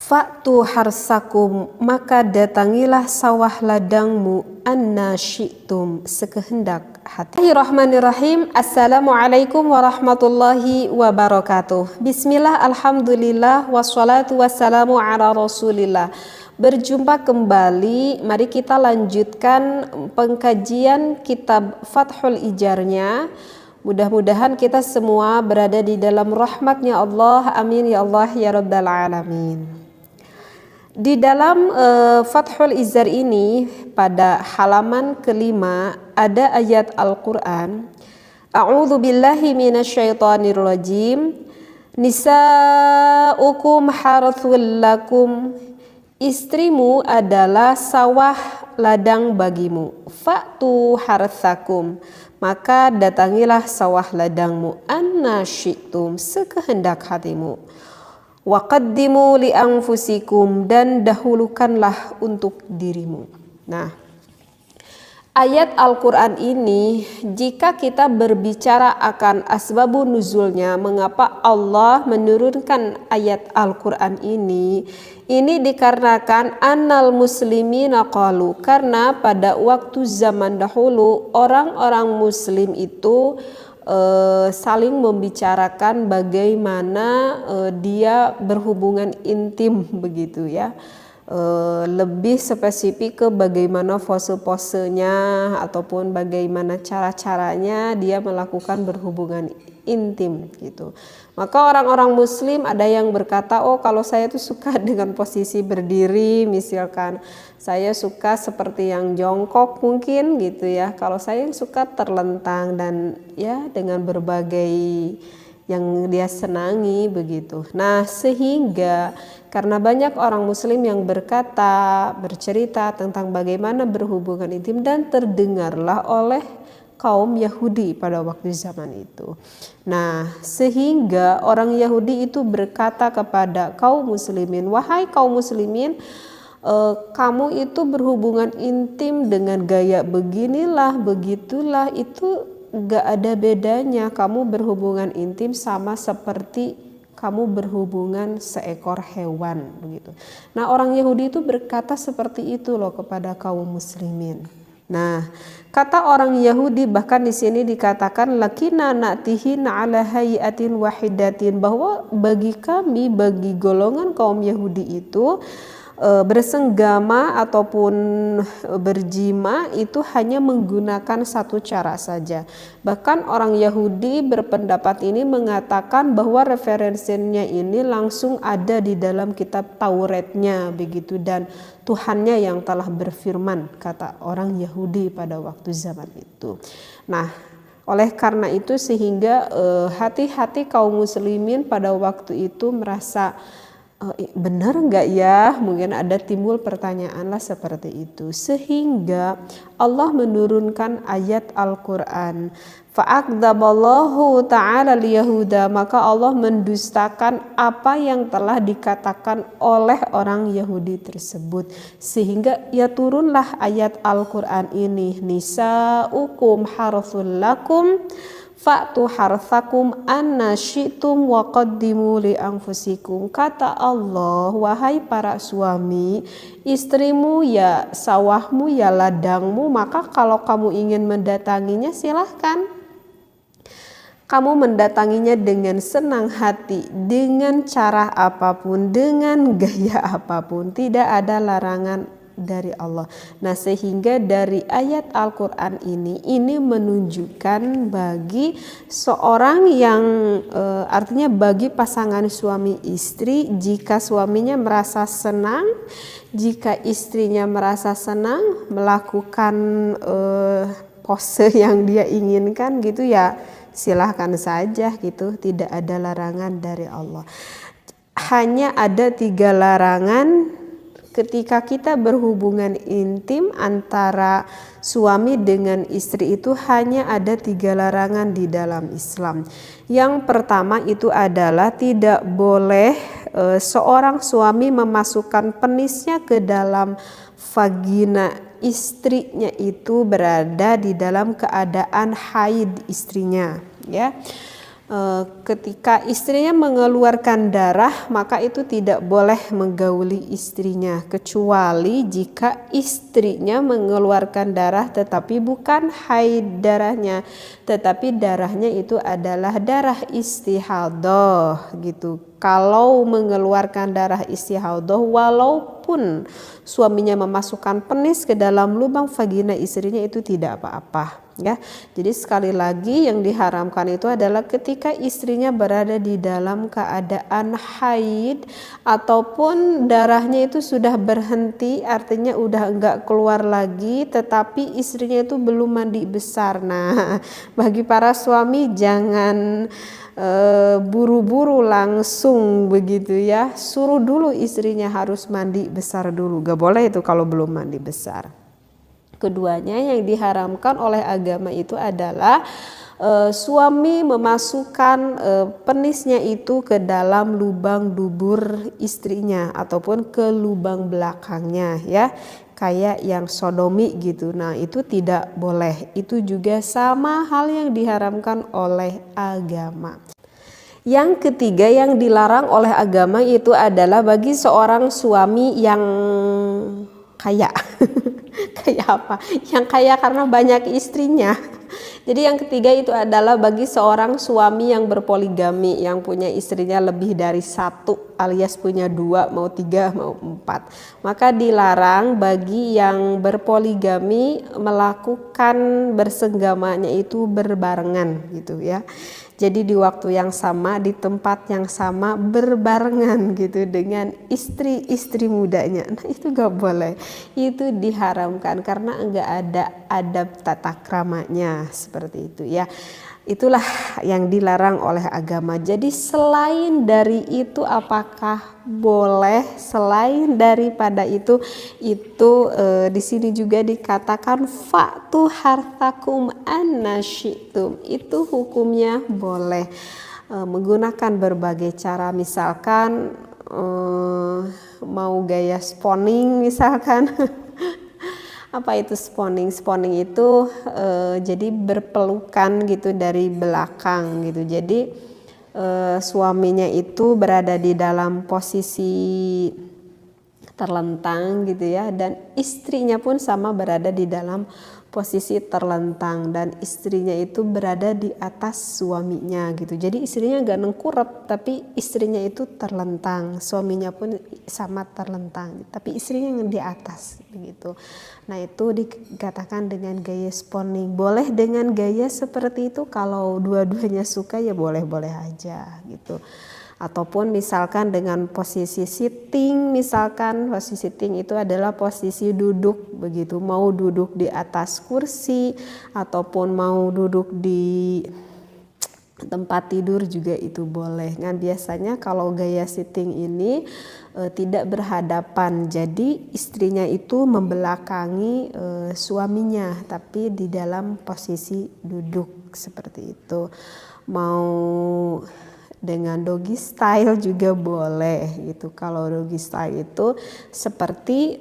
Fa'tu harsakum, maka datangilah sawah ladangmu, anna syi'tum, sekehendak hati. Bismillahirrahmanirrahim. Assalamualaikum warahmatullahi wabarakatuh. Bismillah, alhamdulillah, wassalatu wassalamu ala rasulillah. Berjumpa kembali, mari kita lanjutkan pengkajian kitab Fathul Ijarnya. Mudah-mudahan kita semua berada di dalam rahmatnya Allah. Amin ya Allah ya rabbal alamin. Di dalam Fathul Izar ini pada halaman kelima ada ayat Al-Quran. A'udzu billahi minasyaitonir rajim. Nisa'ukum harthul lakum. Istrimu adalah sawah ladang bagimu. Fa'tu harthakum, maka datangilah sawah ladangmu, anna syi'tum, sekehendak hatimu. Waqaddimu li anfusikum, dan dahulukanlah untuk dirimu. Nah, ayat Al-Quran ini, jika kita berbicara akan asbabun nuzulnya, mengapa Allah menurunkan ayat Al-Quran ini dikarenakan annal muslimina qalu, karena pada waktu zaman dahulu orang-orang muslim itu saling membicarakan bagaimana dia berhubungan intim begitu ya. Lebih spesifik ke bagaimana pose-posenya ataupun bagaimana cara-caranya dia melakukan berhubungan intim gitu. Maka orang-orang muslim ada yang berkata, oh kalau saya tuh suka dengan posisi berdiri, misalkan saya suka seperti yang jongkok mungkin gitu ya. Kalau saya suka terlentang dan ya dengan berbagai yang dia senangi begitu. Nah, sehingga karena banyak orang muslim yang bercerita tentang bagaimana berhubungan intim, dan terdengarlah oleh kaum Yahudi pada waktu zaman itu. Nah, sehingga orang Yahudi itu berkata kepada kaum muslimin, wahai kaum muslimin, kamu itu berhubungan intim dengan gaya beginilah, begitulah, itu gak ada bedanya. Kamu berhubungan intim sama seperti kamu berhubungan seekor hewan begitu. Nah, orang Yahudi itu berkata seperti itu loh kepada kaum muslimin. Nah, kata orang Yahudi bahkan di sini dikatakan lakina na'tihina ala hayatin wahidatin, bahwa bagi kami, bagi golongan kaum Yahudi itu bersenggama ataupun berjima itu hanya menggunakan satu cara saja. Bahkan orang Yahudi berpendapat ini mengatakan bahwa referensinya ini langsung ada di dalam kitab Tauratnya begitu, dan Tuhannya yang telah berfirman, kata orang Yahudi pada waktu zaman itu. Nah, oleh karena itu sehingga hati-hati kaum muslimin pada waktu itu merasa benar enggak ya, mungkin ada timbul pertanyaan lah seperti itu, sehingga Allah menurunkan ayat Al-Quran. Fa'akdaballahu ta'ala liyahuda, maka Allah mendustakan apa yang telah dikatakan oleh orang Yahudi tersebut, sehingga ya turunlah ayat Al-Quran ini. Nisa'ukum harthul lakum fa'tu harthakum anna syi'tum wa qaddimu li anfusikum. Kata Allah, wahai para suami, istrimu ya sawahmu, ya ladangmu, maka kalau kamu ingin mendatanginya silahkan. Kamu mendatanginya dengan senang hati, dengan cara apapun, dengan gaya apapun, tidak ada larangan dari Allah. Nah, sehingga dari ayat Al-Quran ini menunjukkan bagi seorang yang artinya bagi pasangan suami istri, jika suaminya merasa senang, jika istrinya merasa senang melakukan pose yang dia inginkan gitu ya, silahkan saja gitu, tidak ada larangan dari Allah. Hanya ada 3 larangan ketika kita berhubungan intim antara suami dengan istri, itu hanya ada 3 larangan di dalam Islam. Yang pertama itu adalah tidak boleh seorang suami memasukkan penisnya ke dalam vagina istrinya itu berada di dalam keadaan haid istrinya, ya. ketika istrinya mengeluarkan darah, maka itu tidak boleh menggauli istrinya, kecuali jika istrinya mengeluarkan darah tetapi bukan haid darahnya, tetapi darahnya itu adalah darah istihadah gitu. Kalau mengeluarkan darah istihadah walaupun suaminya memasukkan penis ke dalam lubang vagina istrinya, itu tidak apa-apa ya. Jadi sekali lagi yang diharamkan itu adalah ketika istrinya berada di dalam keadaan haid ataupun darahnya itu sudah berhenti, artinya udah enggak keluar lagi, tetapi istrinya itu belum mandi besar. Nah, bagi para suami jangan buru-buru langsung begitu ya, suruh dulu istrinya harus mandi besar dulu, gak boleh itu kalau belum mandi besar. Keduanya yang diharamkan oleh agama itu adalah suami memasukkan penisnya itu ke dalam lubang dubur istrinya ataupun ke lubang belakangnya ya, kayak yang sodomi gitu. Nah, itu tidak boleh. Itu juga sama hal yang diharamkan oleh agama. Yang ketiga yang dilarang oleh agama itu adalah bagi seorang suami yang kaya. Kayak apa? Yang kaya karena banyak istrinya. Jadi yang ketiga itu adalah bagi seorang suami yang berpoligami, yang punya istrinya lebih dari satu alias punya dua, mau tiga, mau empat. Maka dilarang bagi yang berpoligami melakukan bersenggamanya itu berbarengan gitu ya. Jadi di waktu yang sama, di tempat yang sama, berbarengan gitu dengan istri-istri mudanya. Nah, itu gak boleh, itu diharamkan karena enggak ada adab tata kramanya seperti itu ya. Itulah yang dilarang oleh agama. Jadi selain dari itu apakah boleh? Selain daripada itu di sini juga dikatakan fa'tu harthakum anna syi'tum. Itu hukumnya boleh menggunakan berbagai cara, misalkan mau gaya spawning misalkan. Apa itu spawning? Spawning itu jadi berpelukan gitu dari belakang gitu. Jadi suaminya itu berada di dalam posisi terlentang gitu ya, dan istrinya pun sama berada di dalam posisi terlentang, dan istrinya itu berada di atas suaminya gitu. Jadi istrinya gak nengkurap tapi istrinya itu terlentang, suaminya pun sama terlentang tapi istrinya yang di atas begitu. Nah, itu dikatakan dengan gaya spawning. Boleh dengan gaya seperti itu, kalau dua-duanya suka ya boleh-boleh aja gitu. Ataupun misalkan dengan posisi sitting, misalkan posisi sitting itu adalah posisi duduk begitu, mau duduk di atas kursi ataupun mau duduk di tempat tidur juga itu boleh. Kan biasanya kalau gaya sitting ini tidak berhadapan, jadi istrinya itu membelakangi suaminya tapi di dalam posisi duduk seperti itu. Mau dengan doggy style juga boleh gitu. Kalau doggy style itu seperti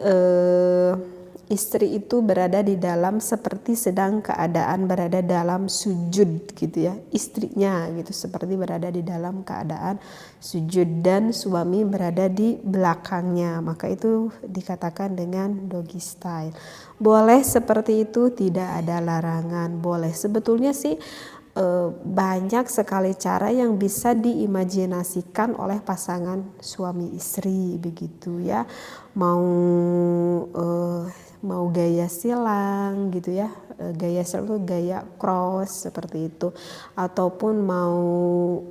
istri itu berada di dalam, seperti sedang keadaan berada dalam sujud gitu ya, istrinya gitu seperti berada di dalam keadaan sujud dan suami berada di belakangnya, maka itu dikatakan dengan doggy style. Boleh seperti itu, tidak ada larangan, boleh. Sebetulnya sih banyak sekali cara yang bisa diimajinasikan oleh pasangan suami istri begitu ya. Mau gaya silang gitu ya, gaya silang itu gaya cross seperti itu, ataupun mau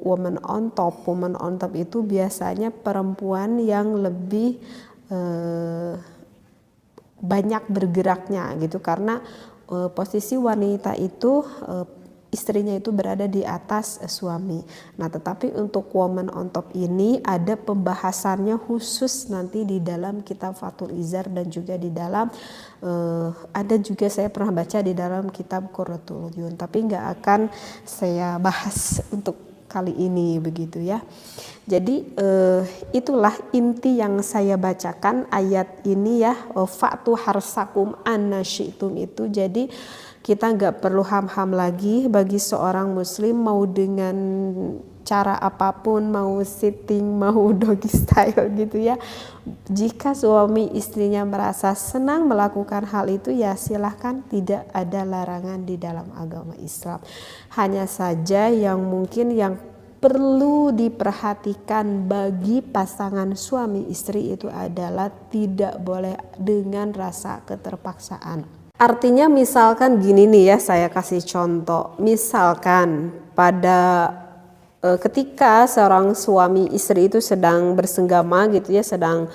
woman on top. Woman on top itu biasanya perempuan yang lebih banyak bergeraknya gitu, karena posisi wanita itu istrinya itu berada di atas suami. Nah, tetapi untuk woman on top ini ada pembahasannya khusus nanti di dalam kitab Fathul Izar, dan juga di dalam ada juga saya pernah baca di dalam kitab Qurratul Uyun, tapi nggak akan saya bahas untuk kali ini begitu ya. Jadi itulah inti yang saya bacakan ayat ini ya, fa'tu harsakum anna syi'tum itu. Jadi Kita nggak perlu ham-ham lagi bagi seorang muslim mau dengan cara apapun, mau sitting, mau doggy style gitu ya. Jika suami istrinya merasa senang melakukan hal itu ya silahkan, tidak ada larangan di dalam agama Islam. Hanya saja yang mungkin yang perlu diperhatikan bagi pasangan suami istri itu adalah tidak boleh dengan rasa keterpaksaan. Artinya misalkan gini nih ya, saya kasih contoh. Misalkan pada ketika seorang suami istri itu sedang bersenggama gitu ya, sedang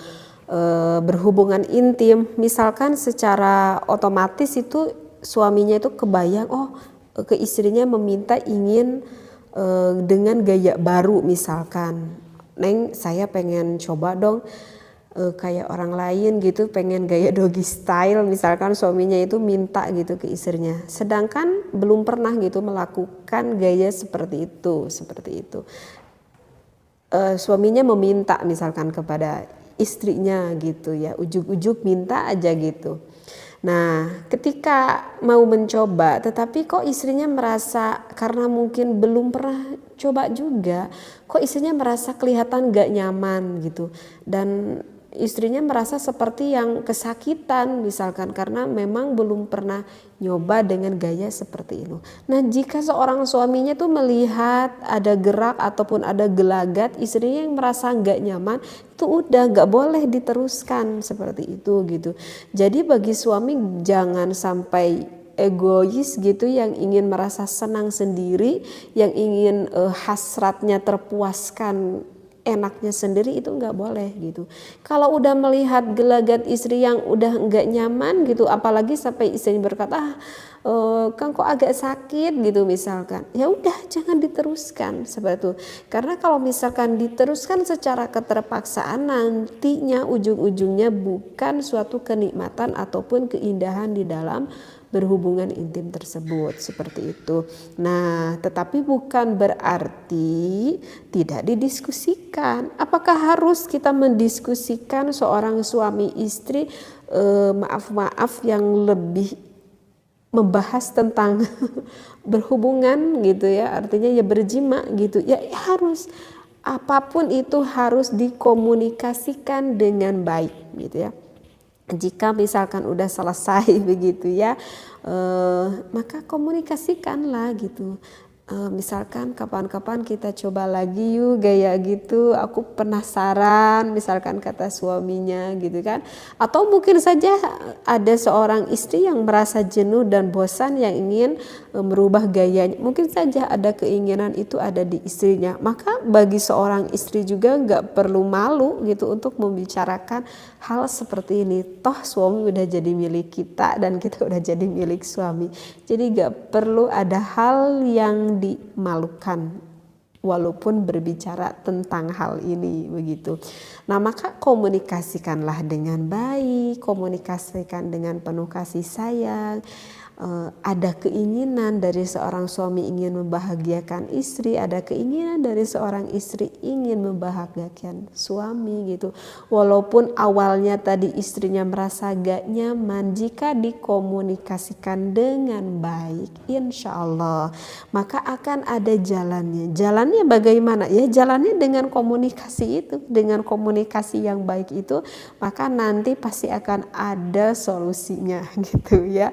berhubungan intim, misalkan secara otomatis itu suaminya itu kebayang, oh ke istrinya meminta ingin dengan gaya baru, misalkan, Neng saya pengen coba dong kayak orang lain gitu, pengen gaya doggy style, misalkan suaminya itu minta gitu ke istrinya, sedangkan belum pernah gitu melakukan gaya seperti itu. Suaminya meminta misalkan kepada istrinya gitu ya, ujuk-ujuk minta aja gitu. Nah, ketika mau mencoba, tetapi kok istrinya merasa, karena mungkin belum pernah coba juga, kok istrinya merasa kelihatan gak nyaman gitu, dan istrinya merasa seperti yang kesakitan misalkan karena memang belum pernah nyoba dengan gaya seperti itu. Nah, jika seorang suaminya tuh melihat ada gerak ataupun ada gelagat istrinya yang merasa gak nyaman, itu udah gak boleh diteruskan seperti itu gitu. Jadi bagi suami jangan sampai egois gitu, yang ingin merasa senang sendiri, yang ingin hasratnya terpuaskan enaknya sendiri, itu nggak boleh gitu. Kalau udah melihat gelagat istri yang udah nggak nyaman gitu, apalagi sampai istrinya berkata kan kok agak sakit gitu misalkan, ya udah jangan diteruskan seperti itu. Karena kalau misalkan diteruskan secara keterpaksaan, nantinya ujung-ujungnya bukan suatu kenikmatan ataupun keindahan di dalam berhubungan intim tersebut, seperti itu. Nah, tetapi bukan berarti tidak didiskusikan. Apakah harus kita mendiskusikan seorang suami istri maaf yang lebih membahas tentang berhubungan gitu ya, artinya ya berjima gitu ya, harus, apapun itu harus dikomunikasikan dengan baik gitu ya. Jika misalkan udah selesai begitu ya, maka komunikasikanlah gitu. Misalkan kapan-kapan kita coba lagi yuk gaya gitu, aku penasaran, misalkan kata suaminya gitu kan. Atau mungkin saja ada seorang istri yang merasa jenuh dan bosan yang ingin merubah gayanya, mungkin saja ada keinginan itu ada di istrinya. Maka bagi seorang istri juga nggak perlu malu gitu untuk membicarakan hal seperti ini. Toh suami udah jadi milik kita dan kita udah jadi milik suami, jadi nggak perlu ada hal yang dimalukan walaupun berbicara tentang hal ini begitu. Nah, maka komunikasikanlah dengan baik, komunikasikan dengan penuh kasih sayang. Ada keinginan dari seorang suami ingin membahagiakan istri, ada keinginan dari seorang istri ingin membahagiakan suami gitu. Walaupun awalnya tadi istrinya merasa gak nyaman, jika dikomunikasikan dengan baik, insya Allah maka akan ada jalannya. Jalannya bagaimana? Ya jalannya dengan komunikasi itu, dengan komunikasi yang baik itu, maka nanti pasti akan ada solusinya gitu ya.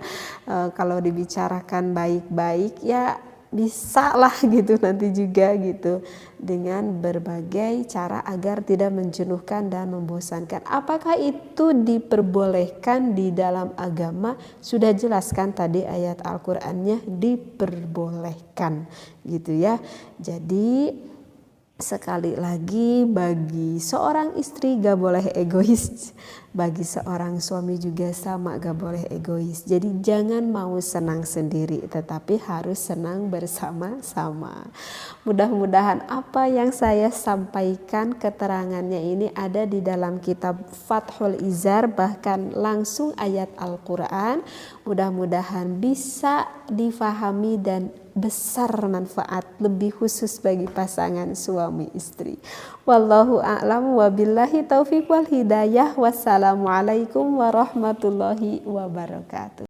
Kalau dibicarakan baik-baik ya bisa lah gitu nanti juga gitu, dengan berbagai cara agar tidak menjenuhkan dan membosankan. Apakah itu diperbolehkan di dalam agama? Sudah jelaskan tadi ayat Al-Qur'annya, diperbolehkan gitu ya. Jadi sekali lagi, bagi seorang istri gak boleh egois, bagi seorang suami juga sama gak boleh egois. Jadi jangan mau senang sendiri, tetapi harus senang bersama-sama. Mudah-mudahan apa yang saya sampaikan keterangannya ini ada di dalam kitab Fathul Izar, bahkan langsung ayat Al-Quran. Mudah-mudahan bisa difahami dan besar manfaat, lebih khusus bagi pasangan suami istri. Wallahu a'lam wabillahi taufiq wal hidayah. Wassalamualaikum warahmatullahi wabarakatuh.